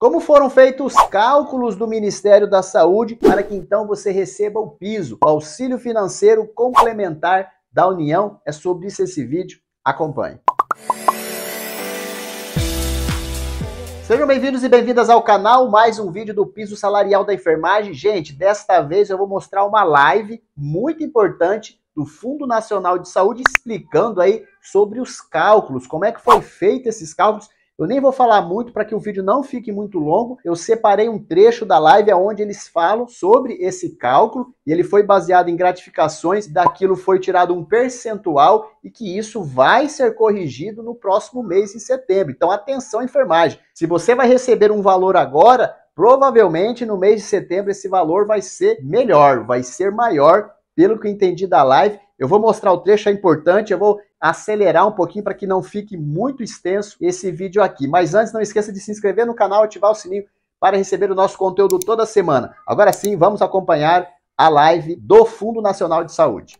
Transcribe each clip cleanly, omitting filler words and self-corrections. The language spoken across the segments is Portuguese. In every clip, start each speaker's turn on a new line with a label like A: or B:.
A: Como foram feitos os cálculos do Ministério da Saúde para que então você receba o piso, o auxílio financeiro complementar da União? É sobre isso esse vídeo. Acompanhe. Sejam bem-vindos e bem-vindas ao canal, mais um vídeo do piso salarial da enfermagem. Gente, desta vez eu vou mostrar uma live muito importante do Fundo Nacional de Saúde explicando aí sobre os cálculos, como é que foi feito esses cálculos. Eu nem vou falar muito para que o vídeo não fique muito longo. Eu separei um trecho da live onde eles falam sobre esse cálculo e ele foi baseado em gratificações, daquilo foi tirado um percentual e que isso vai ser corrigido no próximo mês, em setembro. Então atenção, enfermagem, se você vai receber um valor agora, provavelmente no mês de setembro esse valor vai ser melhor, vai ser maior, pelo que eu entendi da live. Eu vou mostrar o trecho, é importante, eu vou acelerar um pouquinho para que não fique muito extenso esse vídeo aqui. Mas antes, não esqueça de se inscrever no canal e ativar o sininho para receber o nosso conteúdo toda semana. Agora sim, vamos acompanhar a live do Fundo Nacional de Saúde.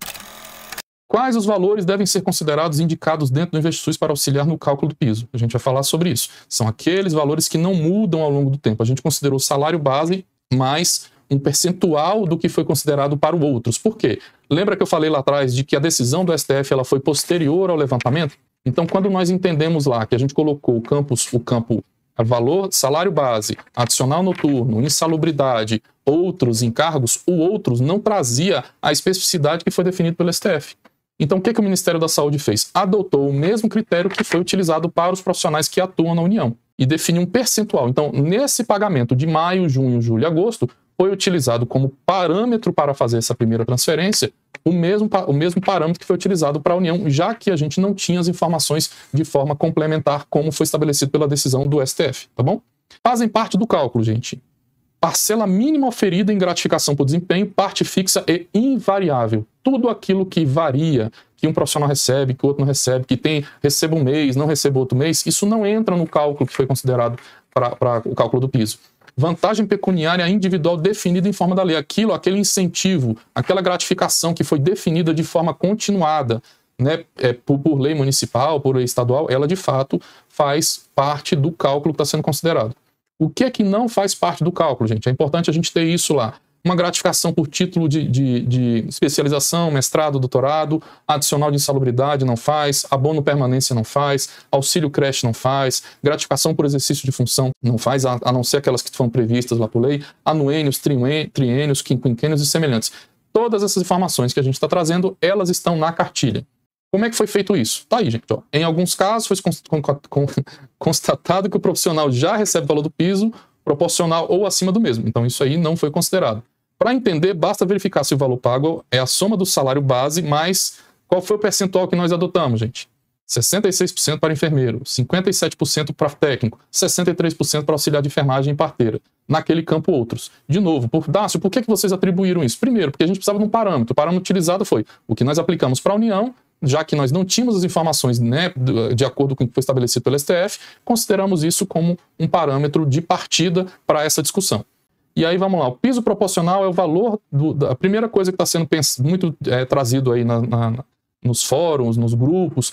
B: Quais os valores devem ser considerados e indicados dentro do InvestiSUS para auxiliar no cálculo do piso? A gente vai falar sobre isso. São aqueles valores que não mudam ao longo do tempo. A gente considerou o salário base mais um percentual do que foi considerado para os outros. Por quê? Lembra que eu falei lá atrás de que a decisão do STF ela foi posterior ao levantamento? Então, quando nós entendemos lá que a gente colocou o campo valor, salário base, adicional noturno, insalubridade, outros encargos, o outros não trazia a especificidade que foi definido pelo STF. Então, o que o Ministério da Saúde fez? Adotou o mesmo critério que foi utilizado para os profissionais que atuam na União e definiu um percentual. Então, nesse pagamento de maio, junho, julho e agosto, foi utilizado como parâmetro para fazer essa primeira transferência o mesmo parâmetro que foi utilizado para a União, já que a gente não tinha as informações de forma complementar, como foi estabelecido pela decisão do STF, tá bom? Fazem parte do cálculo, gente. Parcela mínima oferida em gratificação por desempenho, parte fixa e invariável. Tudo aquilo que varia, que um profissional recebe, que o outro não recebe, que receba um mês, não receba outro mês, isso não entra no cálculo que foi considerado para o cálculo do piso. Vantagem pecuniária individual definida em forma da lei. Aquele incentivo, aquela gratificação que foi definida de forma continuada, né, por lei municipal, por lei estadual, ela de fato faz parte do cálculo que está sendo considerado. O que é que não faz parte do cálculo, gente? É importante a gente ter isso lá. Uma gratificação por título de especialização, mestrado, doutorado, adicional de insalubridade não faz, abono permanência não faz, auxílio creche não faz, gratificação por exercício de função não faz, a não ser aquelas que foram previstas lá por lei, anuênios, triênios, quinquênios e semelhantes. Todas essas informações que a gente está trazendo, elas estão na cartilha. Como é que foi feito isso? Tá aí, gente. Ó. Em alguns casos, foi constatado que o profissional já recebe o valor do piso proporcional ou acima do mesmo. Então, isso aí não foi considerado. Para entender, basta verificar se o valor pago é a soma do salário base mais qual foi o percentual que nós adotamos, gente. 66% para enfermeiro, 57% para técnico, 63% para auxiliar de enfermagem e parteira. Naquele campo, outros. De novo, Dácio, por que vocês atribuíram isso? Primeiro, porque a gente precisava de um parâmetro. O parâmetro utilizado foi o que nós aplicamos para a União, já que nós não tínhamos as informações, né, de acordo com o que foi estabelecido pelo STF, consideramos isso como um parâmetro de partida para essa discussão. E aí vamos lá, o piso proporcional é o valor, a primeira coisa que está sendo muito trazido aí nos fóruns, nos grupos,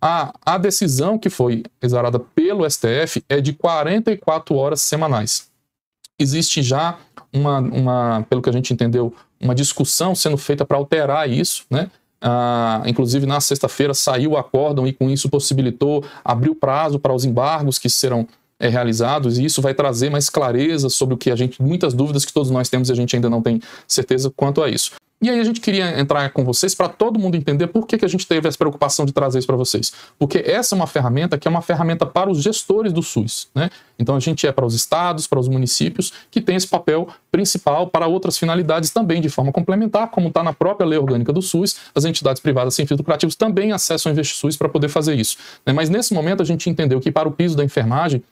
B: a decisão que foi exarada pelo STF é de 44 horas semanais. Existe já pelo que a gente entendeu, uma discussão sendo feita para alterar isso, né? Inclusive na sexta-feira saiu o acórdão e com isso possibilitou abrir o prazo para os embargos que serão realizados, e isso vai trazer mais clareza sobre o que muitas dúvidas que todos nós temos e a gente ainda não tem certeza quanto a isso. E aí a gente queria entrar com vocês para todo mundo entender por que a gente teve essa preocupação de trazer isso para vocês. Porque essa é uma ferramenta que é uma ferramenta para os gestores do SUS, né? Então a gente para os estados, para os municípios, que tem esse papel principal para outras finalidades também de forma complementar, como está na própria lei orgânica do SUS, as entidades privadas sem fins lucrativos também acessam o InvestiSUS para poder fazer isso, né? Mas nesse momento a gente entendeu que para o piso da enfermagem,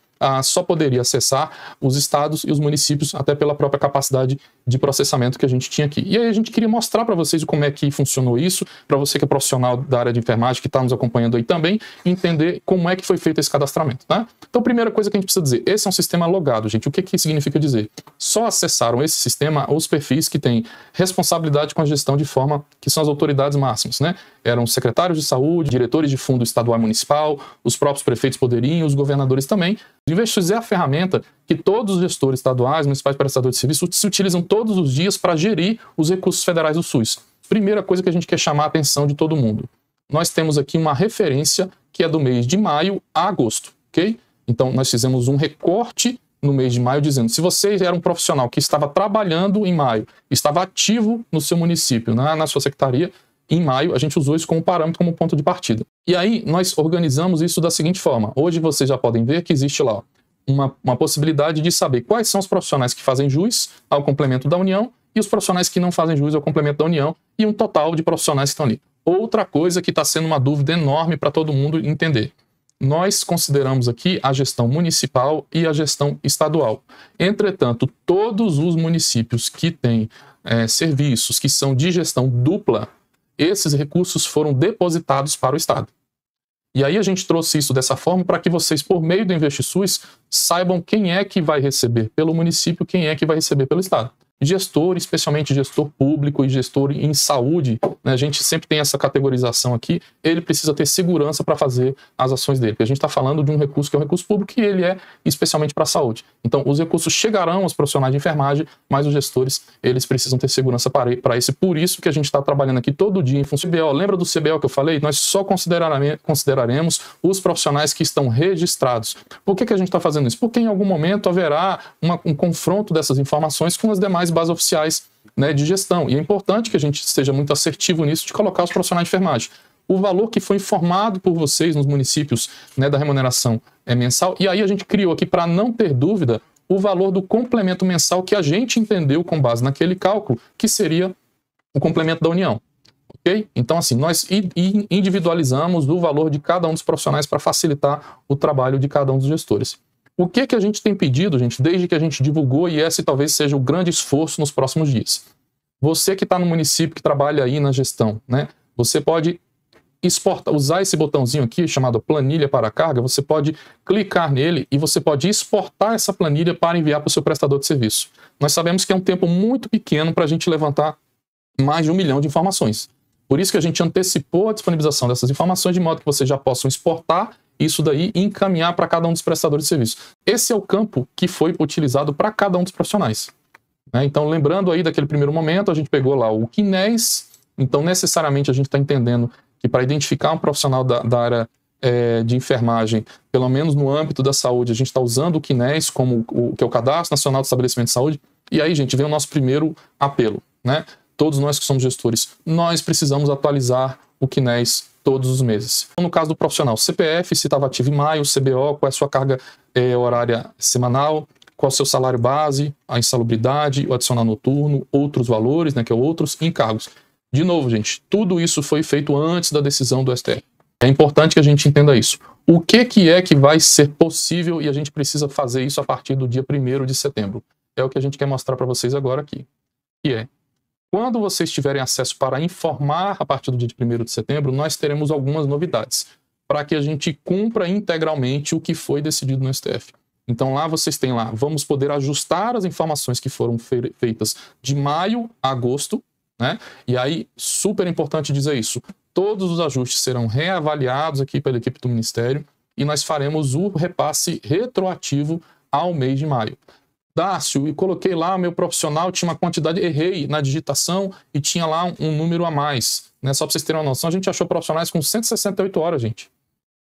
B: só poderia acessar os estados e os municípios, até pela própria capacidade de processamento que a gente tinha aqui. E aí a gente queria mostrar para vocês como é que funcionou isso, para você que é profissional da área de enfermagem, que está nos acompanhando aí também, entender como é que foi feito esse cadastramento, tá? Então, primeira coisa que a gente precisa dizer, esse é um sistema logado, gente. O que que significa dizer? Só acessaram esse sistema os perfis que têm responsabilidade com a gestão de forma que são as autoridades máximas, né? Eram secretários de saúde, diretores de fundo estadual e municipal, os próprios prefeitos poderiam, os governadores também. O InvestiSUS é a ferramenta que todos os gestores estaduais, municipais, prestadores de serviço se utilizam todos os dias para gerir os recursos federais do SUS. Primeira coisa que a gente quer chamar a atenção de todo mundo. Nós temos aqui uma referência que é do mês de maio a agosto, ok? Então, nós fizemos um recorte no mês de maio dizendo, se você era um profissional que estava trabalhando em maio, estava ativo no seu município, na sua secretaria, em maio, a gente usou isso como parâmetro, como ponto de partida. E aí, nós organizamos isso da seguinte forma. Hoje, vocês já podem ver que existe lá uma possibilidade de saber quais são os profissionais que fazem jus ao complemento da União e os profissionais que não fazem jus ao complemento da União e um total de profissionais que estão ali. Outra coisa que está sendo uma dúvida enorme para todo mundo entender. Nós consideramos aqui a gestão municipal e a gestão estadual. Entretanto, todos os municípios que têm serviços que são de gestão dupla, esses recursos foram depositados para o Estado. E aí a gente trouxe isso dessa forma para que vocês, por meio do InvestiSUS, saibam quem é que vai receber pelo município, quem é que vai receber pelo Estado. Gestor, especialmente gestor público e gestor em saúde, né, a gente sempre tem essa categorização aqui, ele precisa ter segurança para fazer as ações dele, porque a gente está falando de um recurso que é um recurso público e ele é especialmente para a saúde. Então, os recursos chegarão aos profissionais de enfermagem, mas os gestores, eles precisam ter segurança para isso. Por isso que a gente está trabalhando aqui todo dia em função do CBO. Lembra do CBO que eu falei? Nós só consideraremos os profissionais que estão registrados. Por que a gente está fazendo isso? Porque em algum momento haverá um confronto dessas informações com as demais bases oficiais, né, de gestão. E é importante que a gente seja muito assertivo nisso de colocar os profissionais de enfermagem. O valor que foi informado por vocês nos municípios, né, da remuneração é mensal. E aí a gente criou aqui, para não ter dúvida, o valor do complemento mensal que a gente entendeu com base naquele cálculo, que seria o complemento da União. Ok? Então, assim, nós individualizamos o valor de cada um dos profissionais para facilitar o trabalho de cada um dos gestores. O que a gente tem pedido, gente, desde que a gente divulgou, e esse talvez seja o grande esforço nos próximos dias. Você que está no município, que trabalha aí na gestão, né? Você pode usar esse botãozinho aqui, chamado planilha para carga, você pode clicar nele e você pode exportar essa planilha para enviar para o seu prestador de serviço. Nós sabemos que é um tempo muito pequeno para a gente levantar mais de 1 milhão de informações. Por isso que a gente antecipou a disponibilização dessas informações, de modo que vocês já possam exportar isso daí e encaminhar para cada um dos prestadores de serviço. Esse é o campo que foi utilizado para cada um dos profissionais. Né? Então, lembrando aí daquele primeiro momento, a gente pegou lá o QNES, então necessariamente a gente está entendendo que para identificar um profissional da área de enfermagem, pelo menos no âmbito da saúde, a gente está usando o QNES, que é o Cadastro Nacional de Estabelecimento de Saúde, e aí, gente, vem o nosso primeiro apelo, né? Todos nós que somos gestores, nós precisamos atualizar o QNES todos os meses. No caso do profissional, CPF, se estava ativo em maio, CBO, qual é a sua carga horária semanal, qual é o seu salário base, a insalubridade, o adicional noturno, outros valores, né, que é outros encargos. De novo, gente, tudo isso foi feito antes da decisão do STF. É importante que a gente entenda isso. O que é que vai ser possível e a gente precisa fazer isso a partir do dia 1º de setembro? É o que a gente quer mostrar para vocês agora aqui. Que é, quando vocês tiverem acesso para informar a partir do dia de 1º de setembro, nós teremos algumas novidades para que a gente cumpra integralmente o que foi decidido no STF. Então lá vocês têm lá, vamos poder ajustar as informações que foram feitas de maio a agosto, né? E aí, super importante dizer isso, todos os ajustes serão reavaliados aqui pela equipe do Ministério e nós faremos o repasse retroativo ao mês de maio. Dácio, e coloquei lá, meu profissional tinha uma quantidade, errei na digitação e tinha lá um número a mais. Né? Só para vocês terem uma noção, a gente achou profissionais com 168 horas, gente.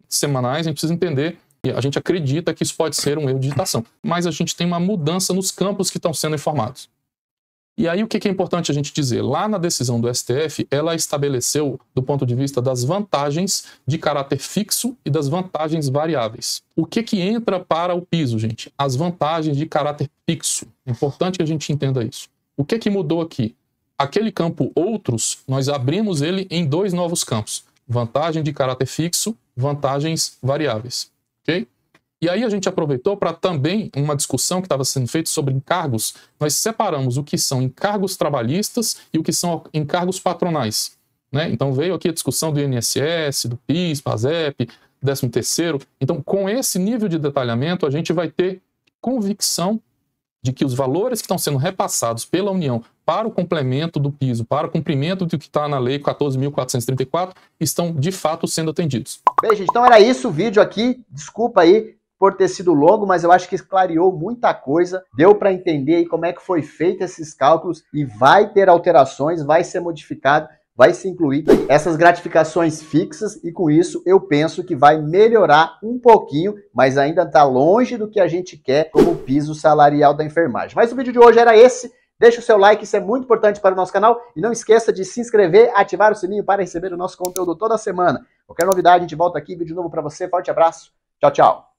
B: Semanais, a gente precisa entender. E a gente acredita que isso pode ser um erro de digitação. Mas a gente tem uma mudança nos campos que estão sendo informados. E aí o que é importante a gente dizer? Lá na decisão do STF, ela estabeleceu, do ponto de vista das vantagens de caráter fixo e das vantagens variáveis. O que entra para o piso, gente? As vantagens de caráter fixo. É importante que a gente entenda isso. O que mudou aqui? Aquele campo outros, nós abrimos ele em 2 novos campos. Vantagem de caráter fixo, vantagens variáveis. Ok? E aí a gente aproveitou para também uma discussão que estava sendo feita sobre encargos. Nós separamos o que são encargos trabalhistas e o que são encargos patronais. Né? Então veio aqui a discussão do INSS, do PIS, PASEP, 13º. Então com esse nível de detalhamento a gente vai ter convicção de que os valores que estão sendo repassados pela União para o complemento do piso, para o cumprimento do que está na Lei 14.434, estão de fato sendo atendidos.
A: Bem, gente, então era isso o vídeo aqui. Desculpa aí por ter sido longo, mas eu acho que clareou muita coisa, deu para entender aí como é que foi feito esses cálculos e vai ter alterações, vai ser modificado, vai ser incluído essas gratificações fixas e com isso eu penso que vai melhorar um pouquinho, mas ainda está longe do que a gente quer como piso salarial da enfermagem. Mas o vídeo de hoje era esse. Deixa o seu like, isso é muito importante para o nosso canal. E não esqueça de se inscrever, ativar o sininho para receber o nosso conteúdo toda semana. Qualquer novidade, a gente volta aqui, vídeo novo para você. Forte abraço. Tchau, tchau.